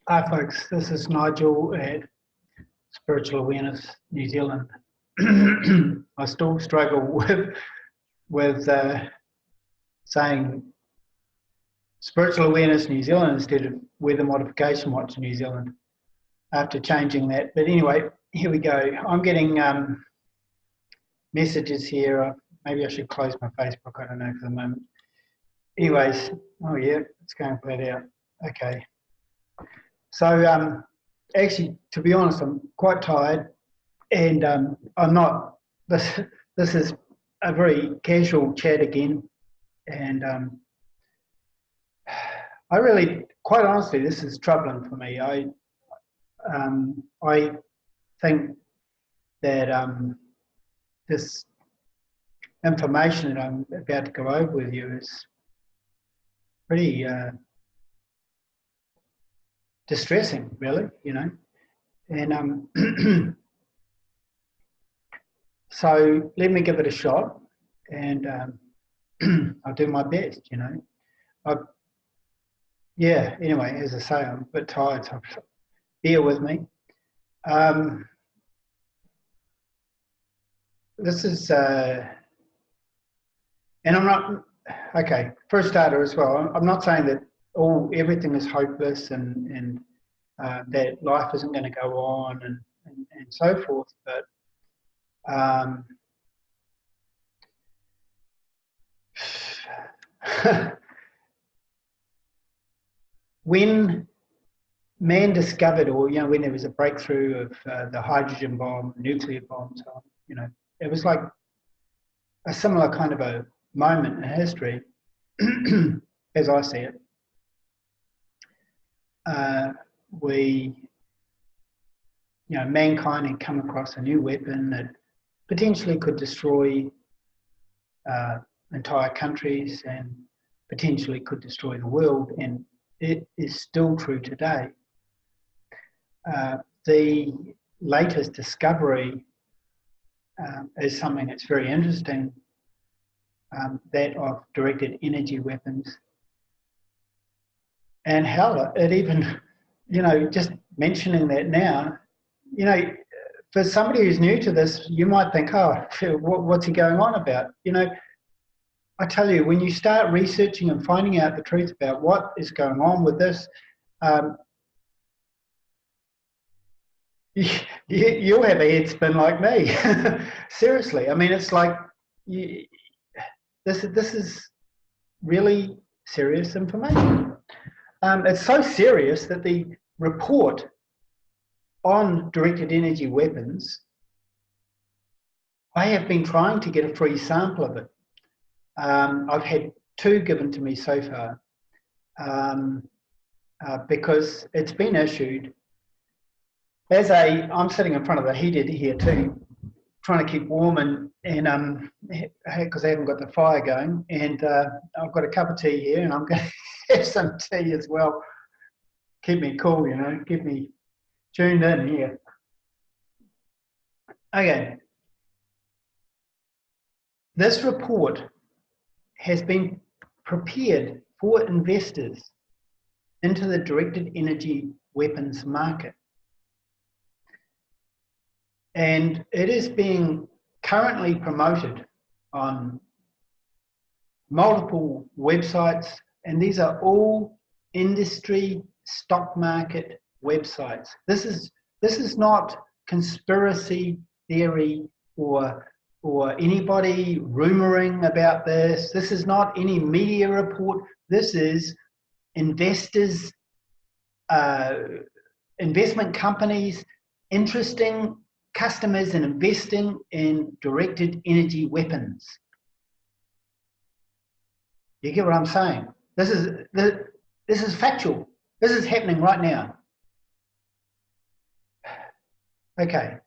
Hi folks, this is Nigel at Spiritual Awareness New Zealand. I still struggle with saying Spiritual Awareness New Zealand instead of Weather Modification Watch New Zealand after changing that. But anyway, here we go. I'm getting messages here. Maybe I should close my Facebook, I don't know for the moment. Anyways, oh yeah, it's going flat out. Okay. So actually, to be honest, I'm quite tired, and I'm not. This is a very casual chat again, and I really, quite honestly, this is troubling for me. I think that this information that I'm about to go over with you is pretty distressing, really, you know. And so let me give it a shot, and I'll do my best, you know. Yeah, anyway, as I say, I'm a bit tired, so bear with me. This is, and I'm not, okay, for a starter as well, I'm not saying that everything is hopeless and that life isn't going to go on and so forth, but when man discovered, or you know, when there was a breakthrough of the hydrogen bomb, nuclear bomb, so on, you know, it was like a similar kind of a moment in history, as I see it. You know, mankind had come across a new weapon that potentially could destroy entire countries and potentially could destroy the world, and it is still true today. The latest discovery is something that's very interesting, that of directed energy weapons. And hell, it even, you know, just mentioning that now, you know, for somebody who's new to this, you might think, oh, what's he going on about? You know, I tell you, when you start researching and finding out the truth about what is going on with this, you'll have a head spin like me. Seriously, I mean, it's like this is really serious information. It's so serious that the report on directed energy weapons, I have been trying to get a free sample of it. I've had 2 given to me so far, because it's been issued as I'm sitting in front of the heater here too, trying to keep warm and because I haven't got the fire going, and I've got a cup of tea here, and I'm going to have some tea as well. Keep me cool, you know, keep me tuned in here. Okay. This report has been prepared for investors into the directed energy weapons market. And it is being currently promoted on multiple websites, and these are all industry stock market websites. This is not conspiracy theory or anybody rumoring about this. This is not any media report. This is investors, investment companies, interesting customers in investing in directed energy weapons. You get what I'm saying? This is factual. This is happening right now. Okay.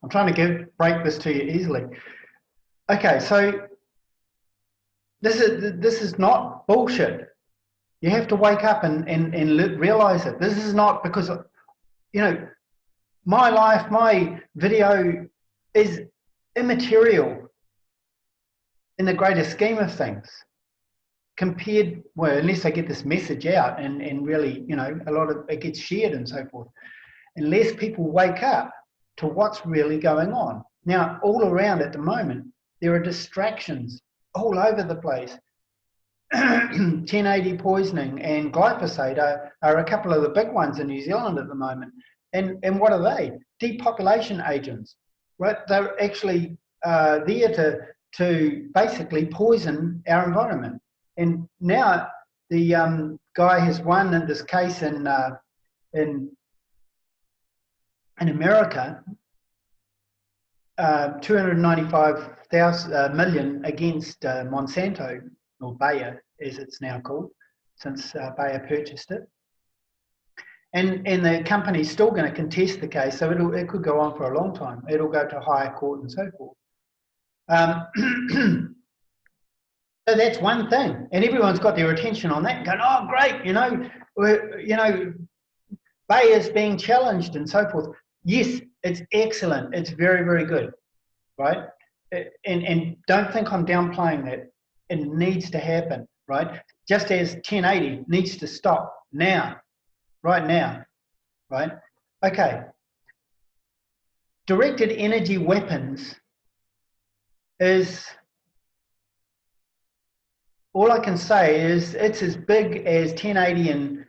I'm trying to break this to you easily. Okay, so this is not bullshit. You have to wake up and realize it. This is not because, you know, my life, my video is immaterial in the greater scheme of things. compared, well, unless they get this message out and really, you know, a lot of it gets shared and so forth, unless people wake up to what's really going on. Now, all around at the moment, there are distractions all over the place. 1080 poisoning and glyphosate are a couple of the big ones in New Zealand at the moment. And what are they? Depopulation agents, right? They're actually there to basically poison our environment. And now the guy has won in this case in America, 295 million against Monsanto, or Bayer as it's now called, since Bayer purchased it. And the company's still going to contest the case, so it could go on for a long time. It'll go to higher court and so forth. So that's one thing, and everyone's got their attention on that, going, "Oh, great, you know, Bayer's being challenged and so forth." Yes, it's excellent. It's very, very good, right? And don't think I'm downplaying that. It needs to happen, right? Just as 1080 needs to stop now, right now, right? Okay. Directed energy weapons is, all I can say is it's as big as 1080 and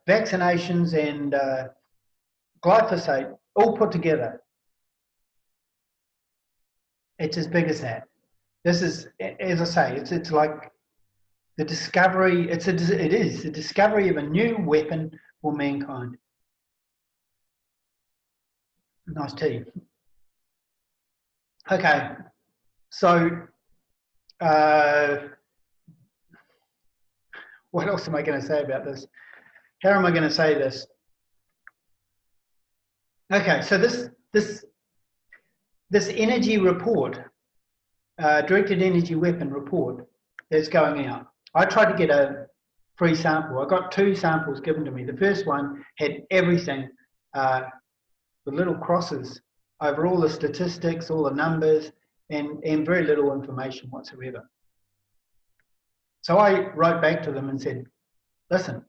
vaccinations and glyphosate all put together. It's as big as that. This is, as I say, it's like the discovery. It is the discovery of a new weapon for mankind. Nice tea. Okay, so what else am I going to say about this? How am I going to say this? Okay, so this energy report, directed energy weapon report that's going out. I tried to get a free sample. I got 2 samples given to me. The first one had everything with little crosses over all the statistics, all the numbers, and very little information whatsoever. So I wrote back to them and said, listen,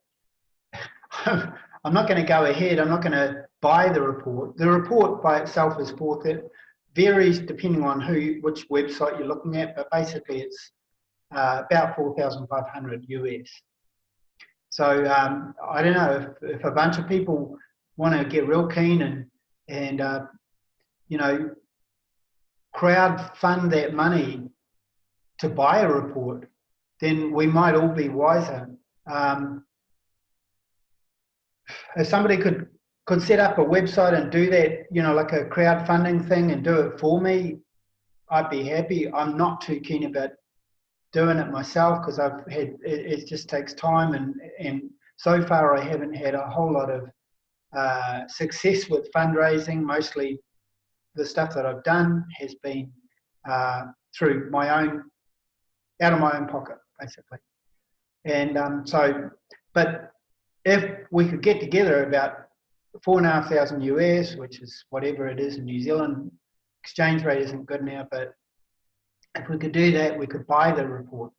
I'm not going to go ahead. I'm not going to buy the report. The report by itself is it varies depending on which website you're looking at, but basically it's about 4,500 US. So I don't know if a bunch of people want to get real keen and you know, crowd fund that money to buy a report, then we might all be wiser. If somebody could set up a website and do that, you know, like a crowdfunding thing and do it for me, I'd be happy. I'm not too keen about doing it myself because it just takes time, and so far I haven't had a whole lot of success with fundraising. Mostly the stuff that I've done has been through out of my own pocket, basically. And but if we could get together about 4,500 US, which is whatever it is in New Zealand, exchange rate isn't good now, but if we could do that, we could buy the report.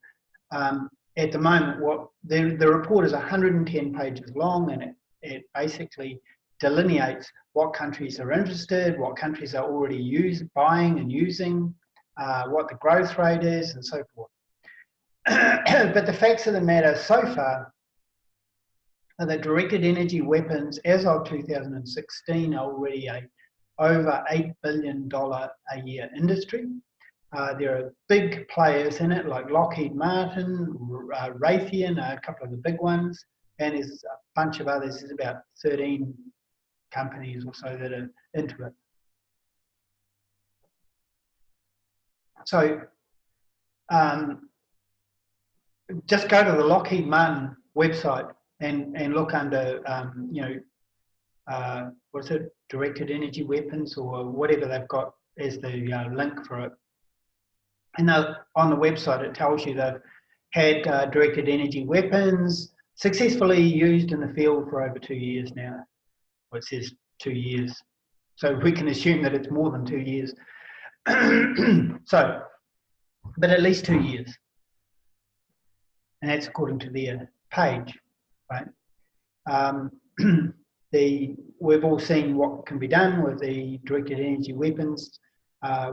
At the moment, the report is 110 pages long, and it basically delineates what countries are interested, what countries are already buying and using, what the growth rate is, and so forth. But the facts of the matter so far are that directed energy weapons, as of 2016, are already a over $8 billion a year industry. There are big players in it like Lockheed Martin, Raytheon, a couple of the big ones, and there's a bunch of others. There's about 13 companies or so that are into it. So just go to the Lockheed Martin website and look under, you know, what's it, directed energy weapons or whatever they've got as the link for it. And on the website, it tells you they've had directed energy weapons successfully used in the field for over 2 years now. Well, it says 2 years. So we can assume that it's more than 2 years. So, but at least 2 years. and that's according to their page, right? We've all seen what can be done with the directed energy weapons,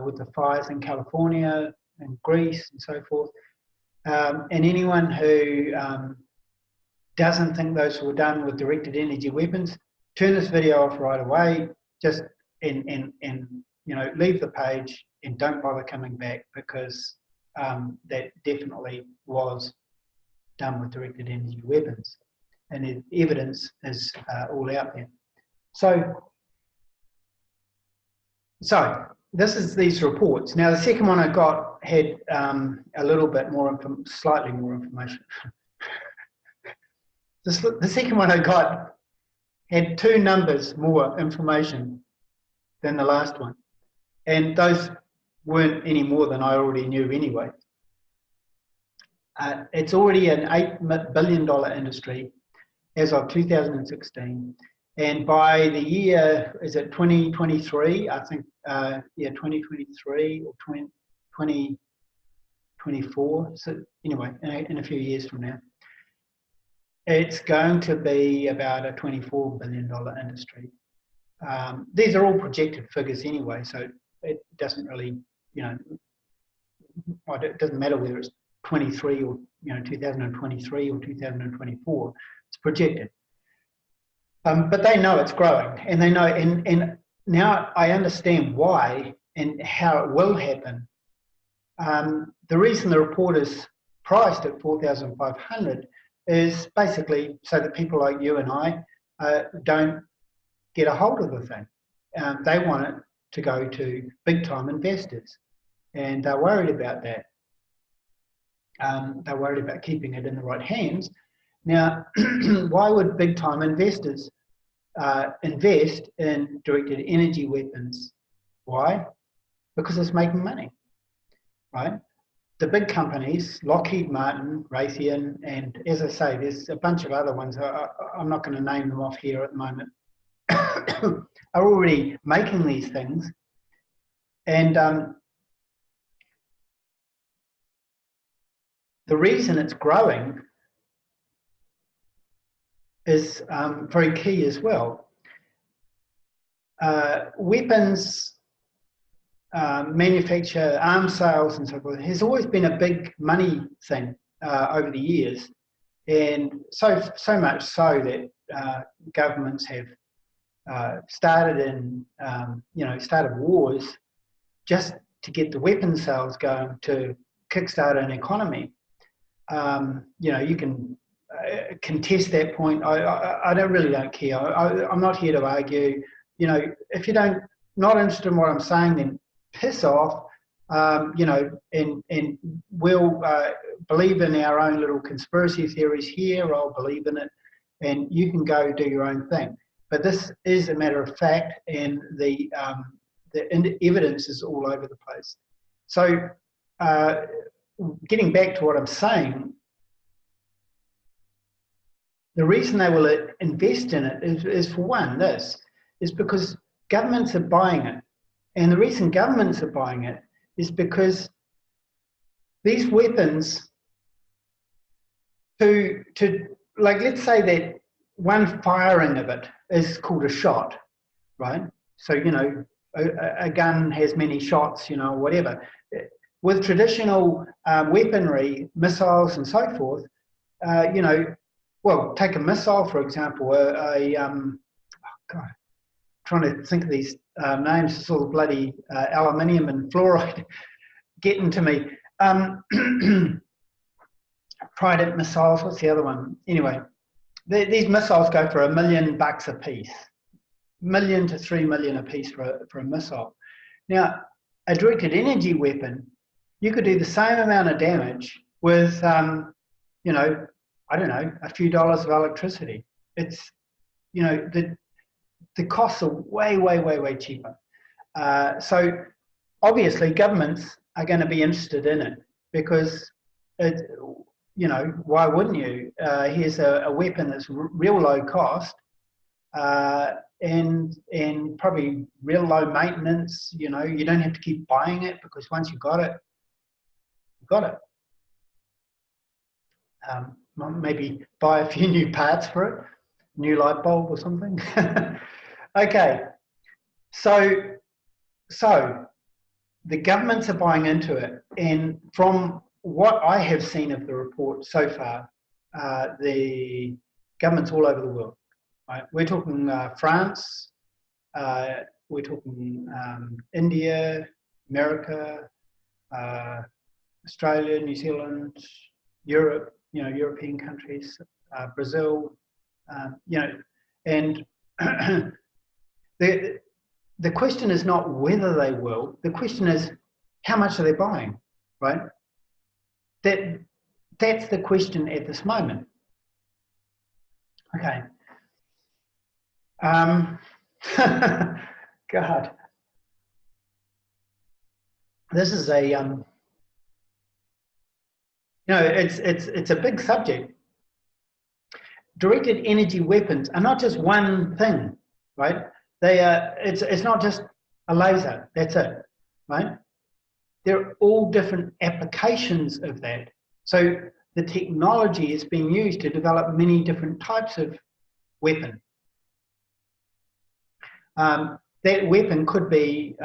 with the fires in California and Greece and so forth. And anyone who doesn't think those were done with directed energy weapons, turn this video off right away. Just and leave the page and don't bother coming back, because that definitely was done with directed energy weapons, and the evidence is all out there. So this is these reports. Now the second one I got had a little bit more, slightly more information. The second one I got had 2 numbers more information than the last one, and those weren't any more than I already knew anyway. It's already an $8 billion industry as of 2016, and by the year, is it 2023? I think, 2023 or 2024. So anyway, in a few years from now, it's going to be about a $24 billion industry. These are all projected figures anyway, so it doesn't really, it doesn't matter whether it's 23 or 2023 or 2024. It's projected, but they know it's growing, and they know, and now I understand why and how it will happen. The reason the report is priced at 4,500 is basically so that people like you and I don't get a hold of the thing. They want it to go to big time investors, and they're worried about that. They're worried about keeping it in the right hands. Now, why would big time investors invest in directed energy weapons? Why? Because it's making money, right? The big companies, Lockheed Martin, Raytheon, and as I say, there's a bunch of other ones, I'm not going to name them off here at the moment, are already making these things. And the reason it's growing is very key as well. Weapons manufacture, arms sales and so forth has always been a big money thing over the years, and so much so that governments have started wars just to get the weapons sales going to kickstart an economy. You can contest that point. I don't care. I'm not here to argue. If you not interested in what I'm saying, then piss off. And we'll believe in our own little conspiracy theories here. I'll believe in it, and you can go do your own thing. But this is a matter of fact, and the evidence is all over the place. So, getting back to what I'm saying, the reason they will invest in it is for one, this is because governments are buying it. And the reason governments are buying it is because these weapons, let's say that one firing of it is called a shot, right? So, a gun has many shots, whatever. With traditional weaponry, missiles and so forth, well, take a missile, for example, trying to think of these names, it's all the bloody aluminium and fluoride getting to me. Trident missiles, what's the other one? Anyway, these missiles go for $1 million a piece, $1 million to $3 million a piece for a missile. Now, a directed energy weapon, you could do the same amount of damage with, I don't know, a few dollars of electricity. It's, the costs are way, way, way, way cheaper. So obviously governments are going to be interested in it because, why wouldn't you? Here's a weapon that's real low cost and probably real low maintenance. You don't have to keep buying it because once you got it, you got it. Maybe buy a few new parts for it, new light bulb or something. Okay, so the governments are buying into it, and from what I have seen of the report so far, the governments all over the world, right? We're talking France, we're talking India, America, Australia, New Zealand, Europe, European countries, Brazil, and the question is not whether they will, the question is how much are they buying, right? That's the question at this moment. Okay. God. This is a it's a big subject. Directed energy weapons are not just one thing, right? They are. It's not just a laser. That's it, right? They're all different applications of that. So the technology is being used to develop many different types of weapon. That weapon could be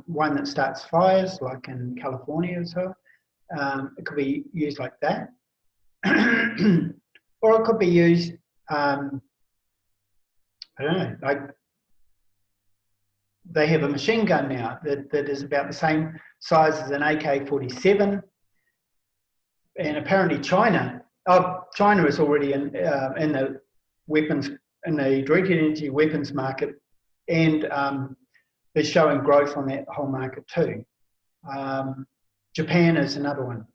one that starts fires, like in California or so. It could be used like that. Or it could be used, I don't know, like they have a machine gun now that is about the same size as an AK-47. And apparently China is already in the weapons, in the directed energy weapons market, and is showing growth on that whole market too. Japan is another one.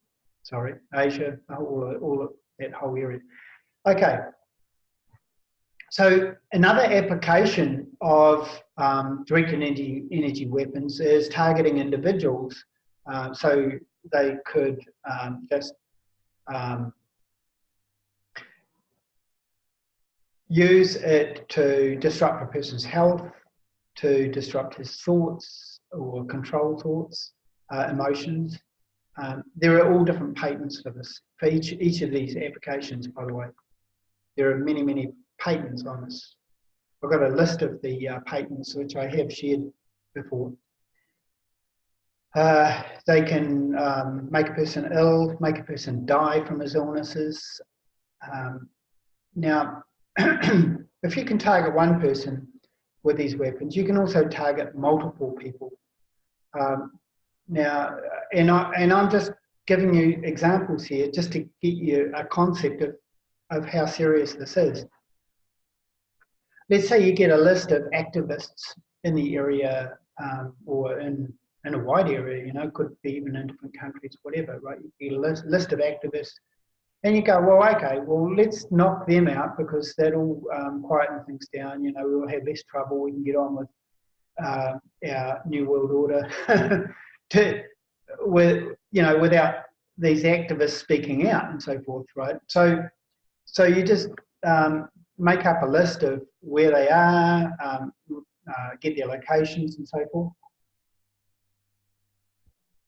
Sorry, Asia, all of that whole area. Okay. So another application of directed energy weapons is targeting individuals, so they could just use it to disrupt a person's health, to disrupt his thoughts or control thoughts, emotions. There are all different patents for this, for each of these applications, by the way. There are many, many patents on this. I've got a list of the patents which I have shared before. They can make a person ill, make a person die from his illnesses. Now, if you can target one person with these weapons, you can also target multiple people. Now, and I'm just giving you examples here just to get you a concept of how serious this is. Let's say you get a list of activists in the area, or in a wide area, could be even in different countries, whatever, right? You get a list of activists, and you go, well, okay, well, let's knock them out because that'll quieten things down. We'll have less trouble. We can get on with our New World Order without these activists speaking out and so forth, right? So you just make up a list of where they are, get their locations and so forth.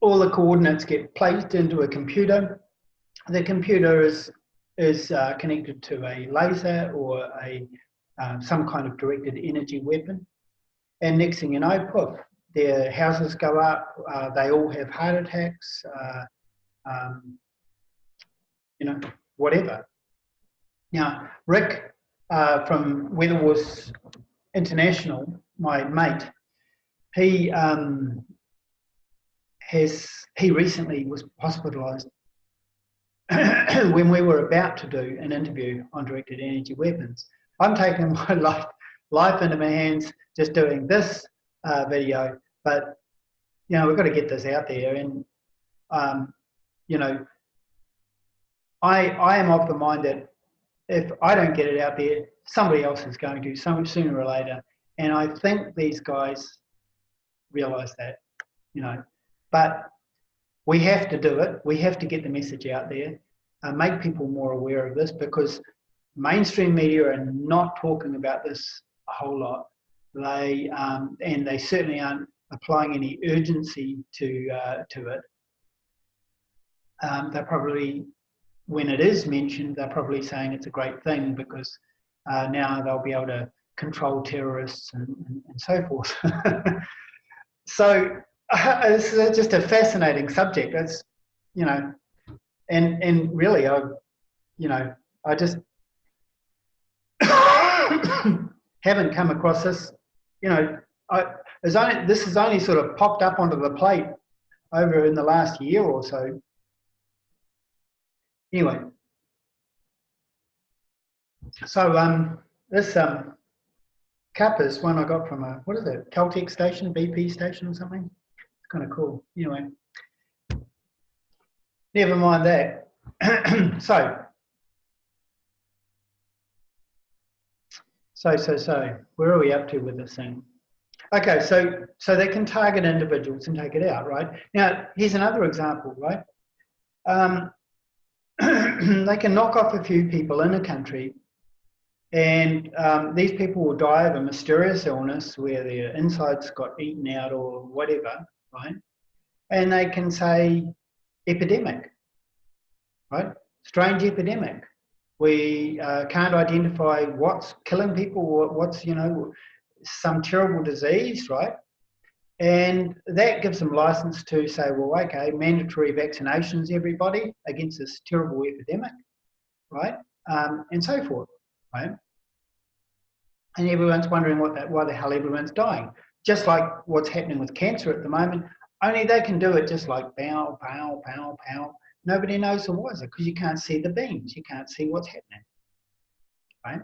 All the coordinates get placed into a computer. The computer is connected to a laser or some kind of directed energy weapon. And next thing you know, poof, their houses go up. They all have heart attacks. Whatever. Now, Rick from Weather Wars International, my mate, he recently was hospitalised when we were about to do an interview on directed energy weapons. I'm taking my life into my hands just doing this video, but we've got to get this out there. And I am of the mind that if I don't get it out there, somebody else is going to, sooner or later. And I think these guys realise that, But we have to do it. We have to get the message out there, make people more aware of this, because mainstream media are not talking about this a whole lot. And they certainly aren't applying any urgency to it. They're probably when it is mentioned, they're probably saying it's a great thing because now they'll be able to control terrorists and so forth. So it's just a fascinating subject. It's, you know, and really, I just haven't come across this. You know, this has only sort of popped up onto the plate over in the last year or so. Anyway, so this cup is one I got from a, what is it, Caltex station, BP station or something. It's kind of cool. Anyway, never mind that. So, where are we up to with this thing? Okay, so they can target individuals and take it out, right? Now, here's another example, right? They can knock off a few people in a country, and these people will die of a mysterious illness where their insides got eaten out or whatever, right? And they can say epidemic, right? Strange epidemic. We can't identify what's killing people, what's, you know, some terrible disease, right? And that gives them license to say, well, okay, mandatory vaccinations, everybody, against this terrible epidemic, right? And so forth, right? And everyone's wondering why the hell everyone's dying. Just like what's happening with cancer at the moment, only they can do it just like pow, pow, pow, pow. Nobody knows the why is it, because you can't see the beams, you can't see what's happening, right?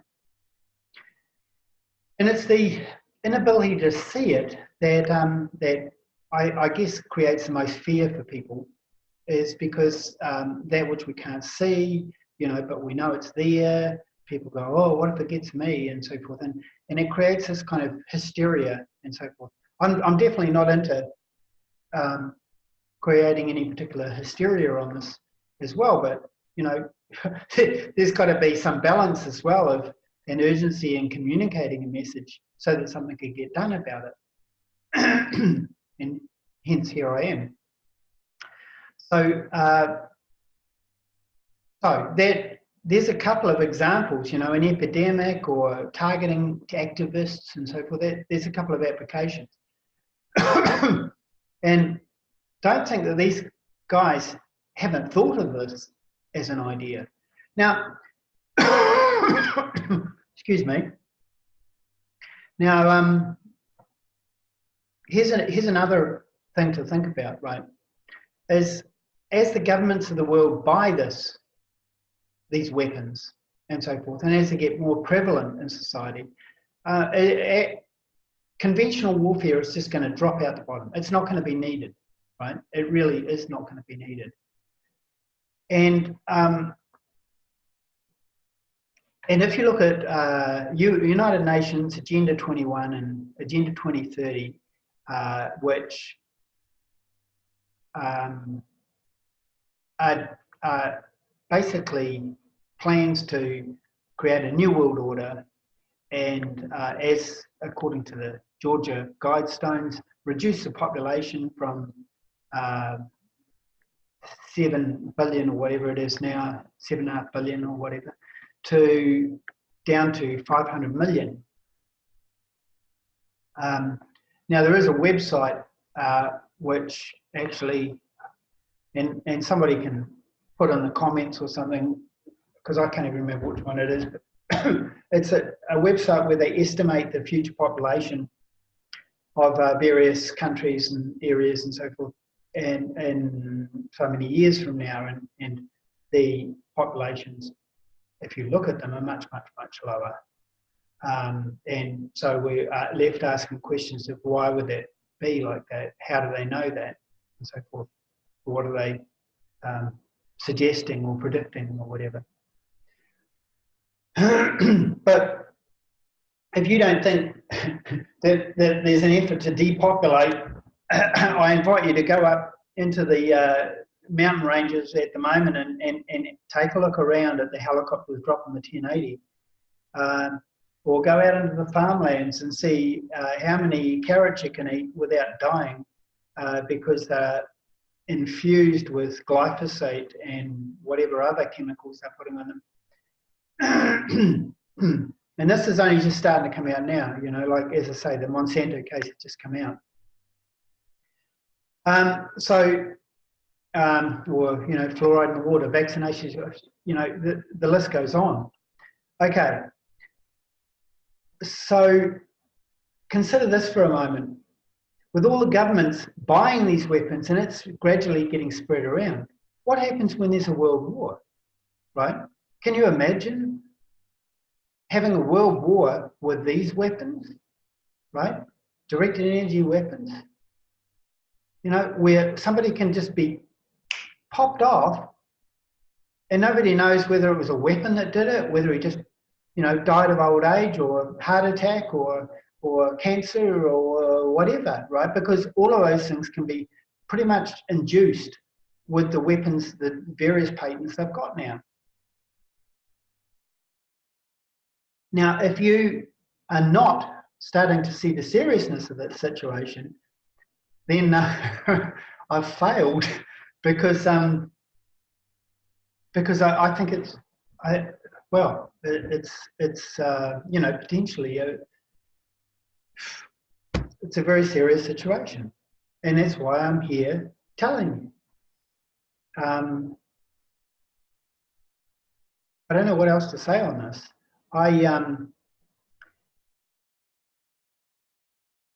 And it's the inability to see it that that I guess creates the most fear for people, is because that which we can't see, you know, but we know it's there. People go, oh, what if it gets me, and so forth, and it creates this kind of hysteria and so forth. I'm definitely not into creating any particular hysteria on this as well, but you know, there's got to be some balance as well of an urgency in communicating a message so that something can get done about it. And hence here I am. So there's a couple of examples, you know, an epidemic or targeting activists and so forth. There's a couple of applications. And don't think that these guys haven't thought of this as an idea. Now, excuse me. Now, here's another thing to think about, right? Is as the governments of the world buy these weapons and so forth, and as they get more prevalent in society, conventional warfare is just going to drop out the bottom. It's not going to be needed, right? It really is not going to be needed. And if you look at United Nations Agenda 21 and Agenda 2030, which are basically plans to create a new world order, and as according to the Georgia Guidestones, reduce the population from 7 billion or whatever it is now, 7.5 billion or whatever, to down to 500 million. Now there is a website which actually, and somebody can put in the comments or something, because I can't even remember which one it is, but it's a website where they estimate the future population of various countries and areas and so forth, and so many years from now, and the populations, if you look at them, are much, much, much lower. And so we're left asking questions of why would that be like that? How do they know that? And so forth. Or what are they suggesting or predicting or whatever? But if you don't think that there's an effort to depopulate, I invite you to go up into the mountain ranges at the moment and take a look around at the helicopters dropping the 1080, or go out into the farmlands and see how many carrots you can eat without dying, because they're infused with glyphosate and whatever other chemicals they're putting on them. And this is only just starting to come out now, you know, like, as I say, the Monsanto case has just come out. Or, you know, fluoride in the water, vaccinations, you know, the list goes on. Okay. So consider this for a moment. With all the governments buying these weapons and it's gradually getting spread around, what happens when there's a world war, right? Can you imagine having a world war with these weapons, right? Directed energy weapons, you know, where somebody can just be popped off and nobody knows whether it was a weapon that did it, whether he just, you know, died of old age or heart attack or cancer or whatever, right? Because all of those things can be pretty much induced with the weapons, the various patents they've got now. Now, if you are not starting to see the seriousness of that situation, then I've failed because I think it's you know, potentially it's a very serious situation, and that's why I'm here telling you. I don't know what else to say on this. I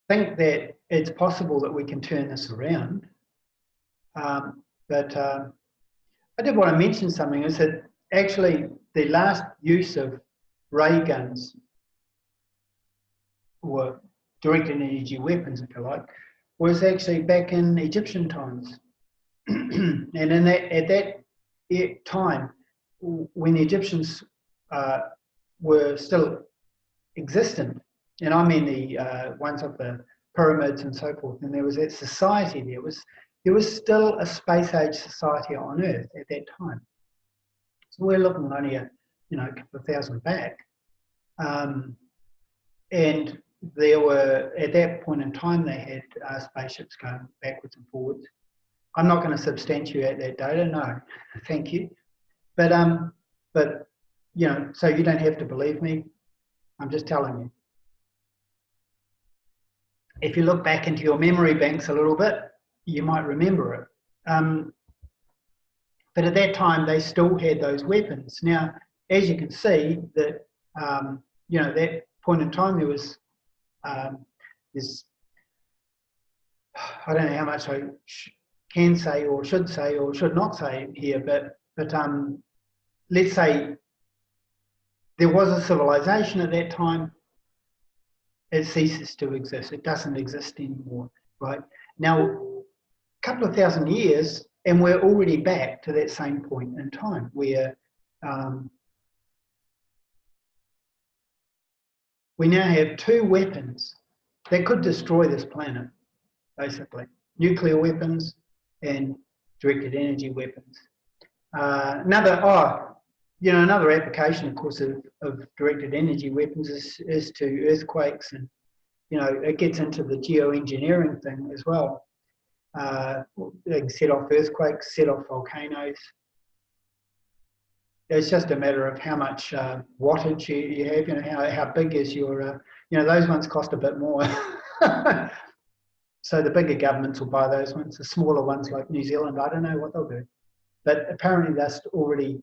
think that it's possible that we can turn this around, but I did want to mention something, is that actually the last use of ray guns, or directed energy weapons, if you like, was actually back in Egyptian times. And at that time, when the Egyptians were still existent, and I mean the ones of the pyramids and so forth, and there was that society there was still a space age society on Earth at that time. So we're looking only a couple of thousand back, and there were, at that point in time, they had spaceships going backwards and forwards. I'm not going to substantiate that data, no, thank you. But you know, so you don't have to believe me. I'm just telling you. If you look back into your memory banks a little bit, you might remember it. But at that time, they still had those weapons. Now, as you can see, that you know, that point in time, there was this. I don't know how much I can say or should not say here, but let's say there was a civilization at that time. It ceases to exist. It doesn't exist anymore, right? Now, a couple of thousand years, and we're already back to that same point in time where we now have two weapons that could destroy this planet, basically. Nuclear weapons and directed energy weapons. Another application, of course, of directed energy weapons is to earthquakes, and, you know, it gets into the geoengineering thing as well. They can set off earthquakes, set off volcanoes. It's just a matter of how much wattage you have, you know, how big is your, you know, those ones cost a bit more. So the bigger governments will buy those ones. The smaller ones like New Zealand, I don't know what they'll do. But apparently they're already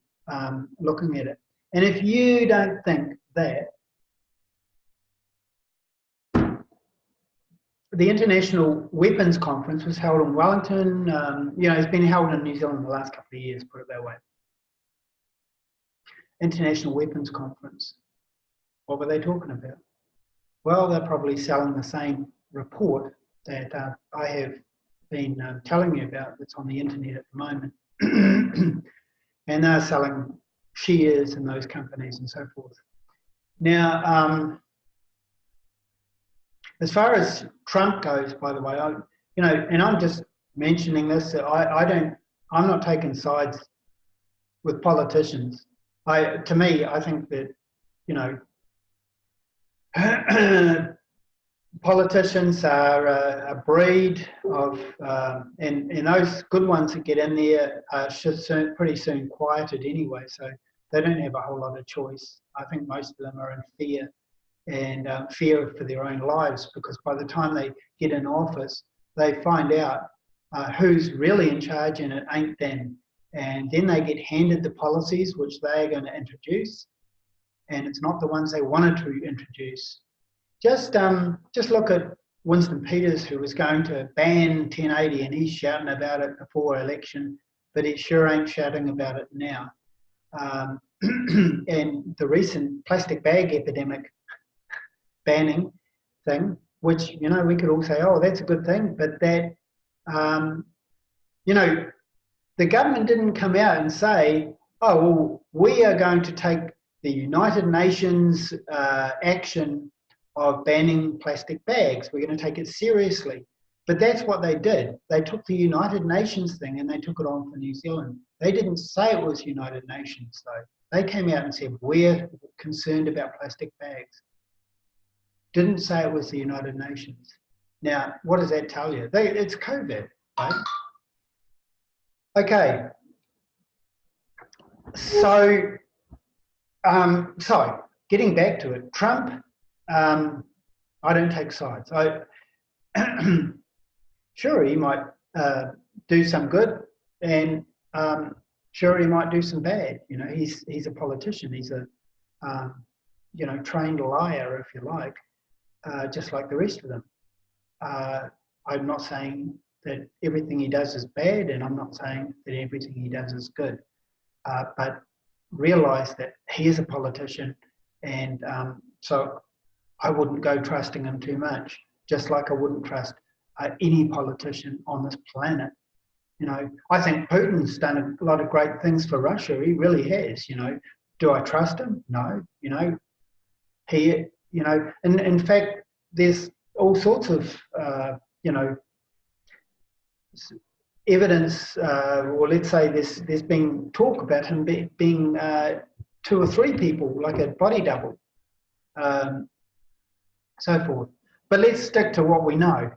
looking at it. And if you don't think that the International Weapons Conference was held in Wellington, you know, it's been held in New Zealand the last couple of years, put it that way. International Weapons Conference. What were they talking about? Well, they're probably selling the same report that I have been telling you about that's on the internet at the moment. And they're selling shares in those companies and so forth. Now, as far as Trump goes, by the way, you know, and I'm just mentioning this, I'm not taking sides with politicians. To me, I think that, you know, politicians are a breed of, and those good ones that get in there should pretty soon quieted anyway, so they don't have a whole lot of choice. I think most of them are in fear, and fear for their own lives, because by the time they get in office, they find out who's really in charge, and it ain't them. And then they get handed the policies which they're going to introduce, and it's not the ones they wanted to introduce. Just look at Winston Peters, who was going to ban 1080, and he's shouting about it before election, but he sure ain't shouting about it now. And the recent plastic bag epidemic banning thing, which, you know, we could all say, oh, that's a good thing, but that, you know, the government didn't come out and say, oh, well, we are going to take the United Nations action of banning plastic bags. We're going to take it seriously. But that's what they did. They took the United Nations thing and they took it on for New Zealand. They didn't say it was United Nations, though. They came out and said, we're concerned about plastic bags. Didn't say it was the United Nations. Now, what does that tell you? It's COVID, right? Okay. So getting back to it, Trump, I don't take sides. Sure, he might do some good, and sure, he might do some bad. You know, he's a politician. He's a you know, trained liar, if you like, just like the rest of them. I'm not saying that everything he does is bad, and I'm not saying that everything he does is good. But realise that he is a politician, and so I wouldn't go trusting him too much, just like I wouldn't trust any politician on this planet. You know, I think Putin's done a lot of great things for Russia. He really has. You know, do I trust him? No. You know, he, you know, and in fact, there's all sorts of, you know, evidence, or let's say there's been talk about him being 2 or 3 people, like a body double, so forth. But let's stick to what we know.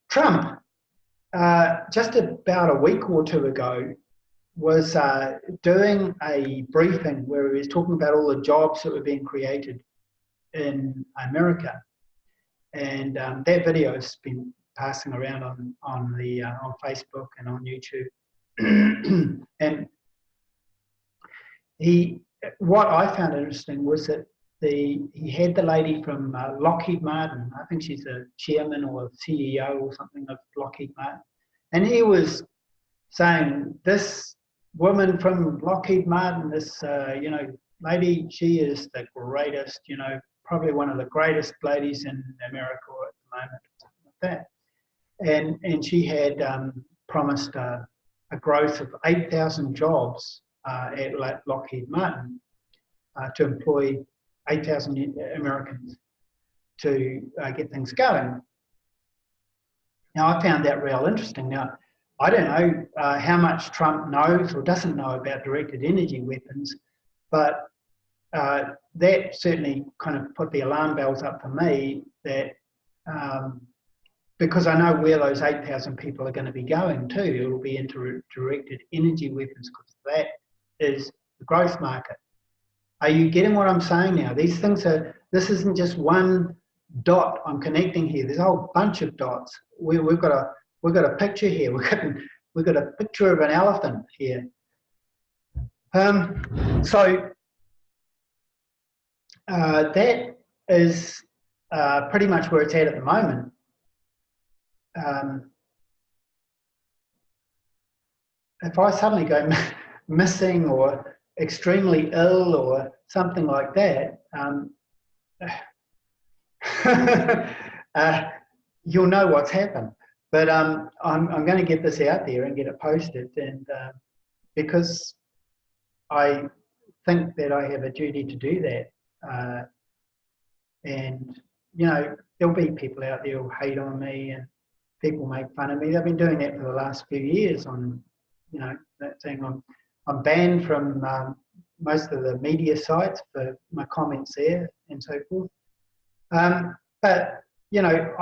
Trump, just about a week or 2 ago, was doing a briefing where he was talking about all the jobs that were being created in America, and that video has been passing around on Facebook and on YouTube. And what I found interesting was that he had the lady from Lockheed Martin. I think she's a chairman or a CEO or something of Lockheed Martin, and he was saying, this woman from Lockheed Martin, this you know, lady, she is the greatest, you know, probably one of the greatest ladies in America at the moment, something like that. And she had promised a growth of 8,000 jobs at Lockheed Martin to employ 8,000 Americans to get things going. Now, I found that real interesting. Now, I don't know how much Trump knows or doesn't know about directed energy weapons, but that certainly kind of put the alarm bells up for me, that because I know where those 8,000 people are going to be going to. It will be into directed energy weapons, because that is the growth market. Are you getting what I'm saying now? These things are, this isn't just one dot I'm connecting here. There's a whole bunch of dots. We've got a picture here. We've got a picture of an elephant here. So that is pretty much where it's at the moment. If I suddenly go missing or extremely ill or something like that, you'll know what's happened. But I'm going to get this out there and get it posted, and because I think that I have a duty to do that. And, you know, there'll be people out there who hate on me and people make fun of me. They've been doing that for the last few years on, you know, that thing. I'm banned from most of the media sites for my comments there and so forth. But, you know,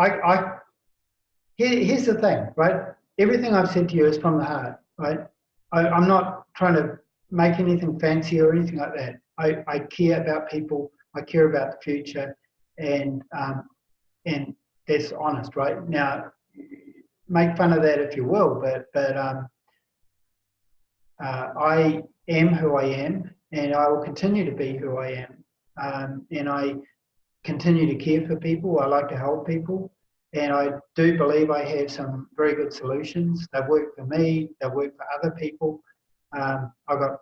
here's the thing, right? Everything I've said to you is from the heart, right? I'm not trying to make anything fancy or anything like that. I care about people. I care about the future, and that's honest, right? Now, make fun of that if you will, but I am who I am, and I will continue to be who I am, and I continue to care for people. I like to help people, and I do believe I have some very good solutions. They work for me. They work for other people. I've got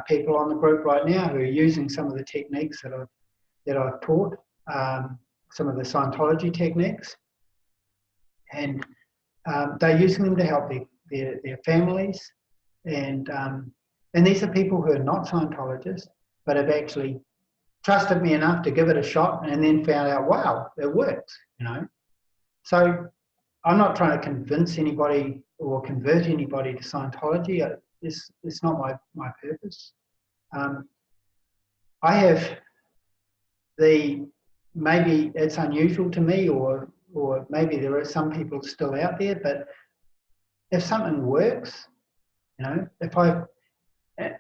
people on the group right now who are using some of the techniques that I've taught, some of the Scientology techniques, and they're using them to help their families, and these are people who are not Scientologists but have actually trusted me enough to give it a shot, and then found out, wow, it works, you know. So I'm not trying to convince anybody or convert anybody to Scientology. It's not my purpose. I have maybe it's unusual to me, or maybe there are some people still out there, but if something works, you know,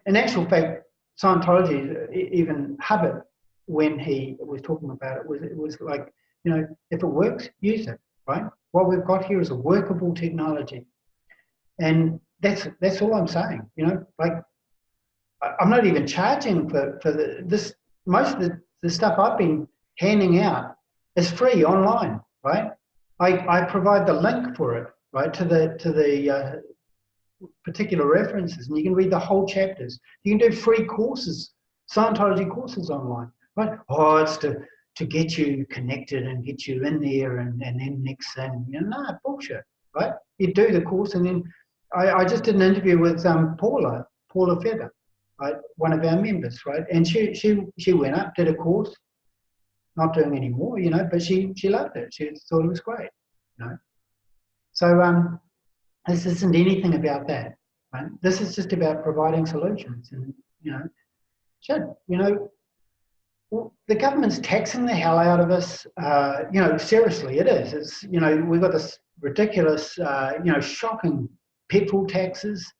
in actual fact, Scientology, even Hubbard, when he was talking about it was like, you know, if it works, use it, right? What we've got here is a workable technology. And that's all I'm saying, you know, like I'm not even charging for this. Most of the stuff I've been handing out is free online, right? I provide the link for it, right, to the particular references, and you can read the whole chapters. You can do free courses, Scientology courses online, right? Oh, it's to get you connected and get you in there, and then next thing, you know, nah, bullshit, right? You do the course, and then I just did an interview with Paula Feather, right, one of our members, right, and she went up, did a course, not doing any more, you know, but she loved it. She thought it was great, you know. So this isn't anything about that, right? This is just about providing solutions, and you know, you know, well, the government's taxing the hell out of us. You know, seriously, it is. It's, you know, we've got this ridiculous, you know, shocking petrol taxes,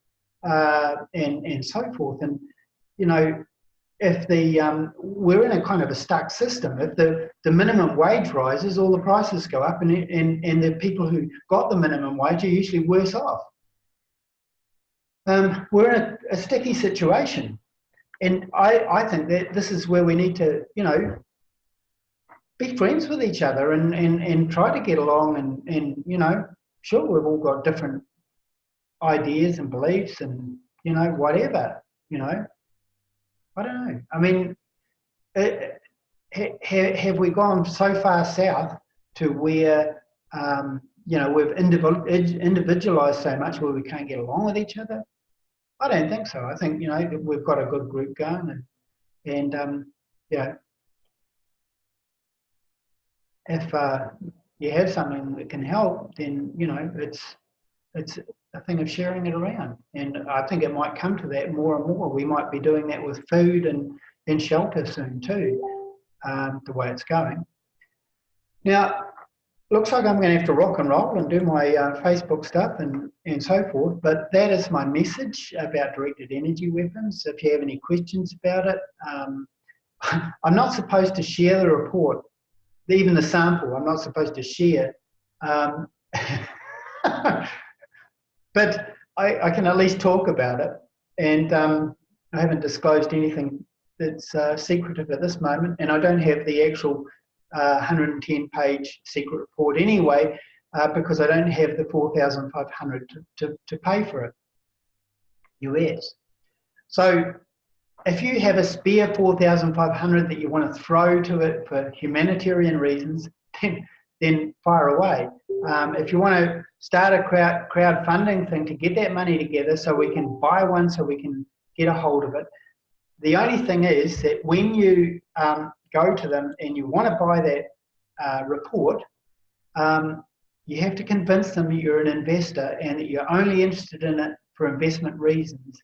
and so forth. And you know, if we're in a kind of a stuck system. If the minimum wage rises, all the prices go up, and the people who got the minimum wage are usually worse off. We're in a sticky situation. And I think that this is where we need to, you know, be friends with each other and try to get along, and you know, sure, we've all got different ideas and beliefs, and you know, whatever, you know, I don't know. I mean, have we gone so far south to where you know, we've individualized so much where we can't get along with each other? I don't think so. I think, you know, we've got a good group going, and you know, if you have something that can help, then you know, it's a thing of sharing it around. And I think it might come to that more and more. We might be doing that with food and shelter soon too, the way it's going. Now, looks like I'm going to have to rock and roll and do my Facebook stuff and so forth, but that is my message about directed energy weapons. If you have any questions about it, I'm not supposed to share the report, even the sample, I'm not supposed to share. But I can at least talk about it, and I haven't disclosed anything that's secretive at this moment, and I don't have the actual 110-page secret report anyway, because I don't have the $4,500 to pay for it, US. So if you have a spare $4,500 that you want to throw to it for humanitarian reasons, then fire away. If you want to start a crowdfunding thing to get that money together so we can buy one, so we can get a hold of it. The only thing is that when you go to them and you want to buy that report, you have to convince them that you're an investor and that you're only interested in it for investment reasons,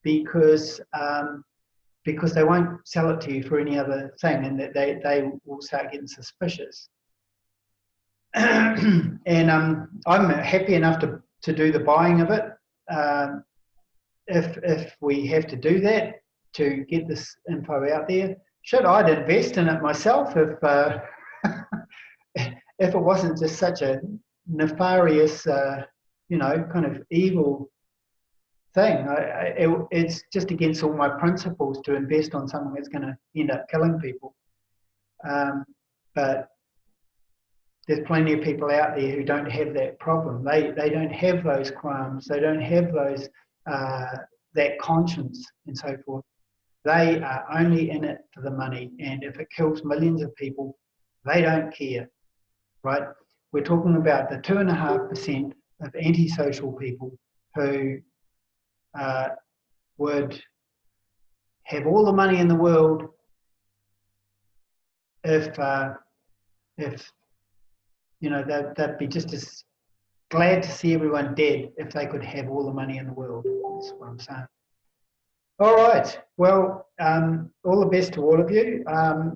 because they won't sell it to you for any other thing, and that they will start getting suspicious. and I'm happy enough to do the buying of it. If we have to do that to get this info out there, shit, I'd invest in it myself if if it wasn't just such a nefarious, kind of evil thing. It's just against all my principles to invest on something that's going to end up killing people. But there's plenty of people out there who don't have that problem. They don't have those qualms. They don't have those that conscience and so forth. They are only in it for the money, and if it kills millions of people, they don't care, right? We're talking about the 2.5% of antisocial people who would have all the money in the world if they'd be just as glad to see everyone dead if they could have all the money in the world. That's what I'm saying. All right. Well, all the best to all of you. I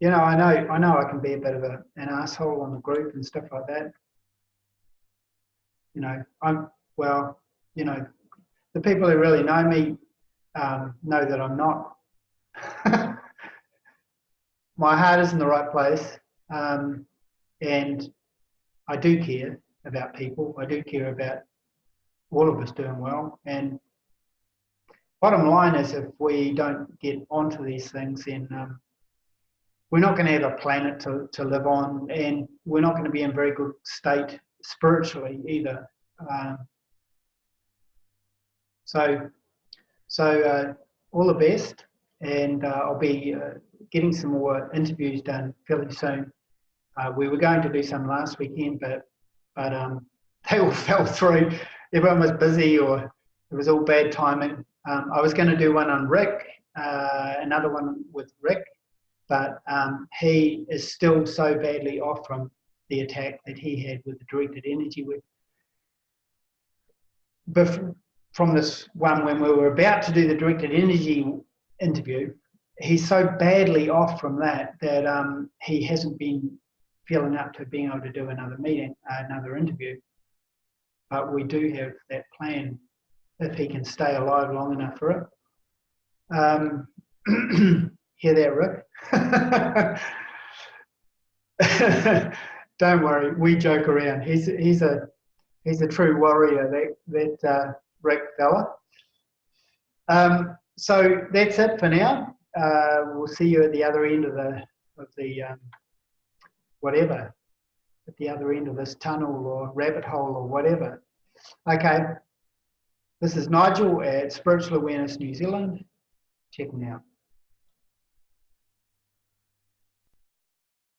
know I can be a bit of an asshole on the group and stuff like that. The people who really know me know that I'm not. My heart is in the right place, and I do care about people. I do care about all of us doing well. And bottom line is, if we don't get onto these things, then we're not going to have a planet to live on, and we're not going to be in very good state spiritually either. So all the best, and I'll be getting some more interviews done fairly soon. We were going to do some last weekend, but they all fell through. Everyone was busy, or it was all bad timing. I was going to do one on Rick, another one with Rick, but he is still so badly off from the attack that he had with the directed energy whip. But from this one, when we were about to do the directed energy interview, he's so badly off from that he hasn't been feeling up to being able to do another interview. But we do have that plan if he can stay alive long enough for it. Hear that, Rick? Don't worry, we joke around. He's a true warrior, that Rick fella. So that's it for now. We'll see you at the other end of the whatever, at the other end of this tunnel or rabbit hole or whatever. Okay. This is Nigel at Spiritual Awareness New Zealand. Check me out.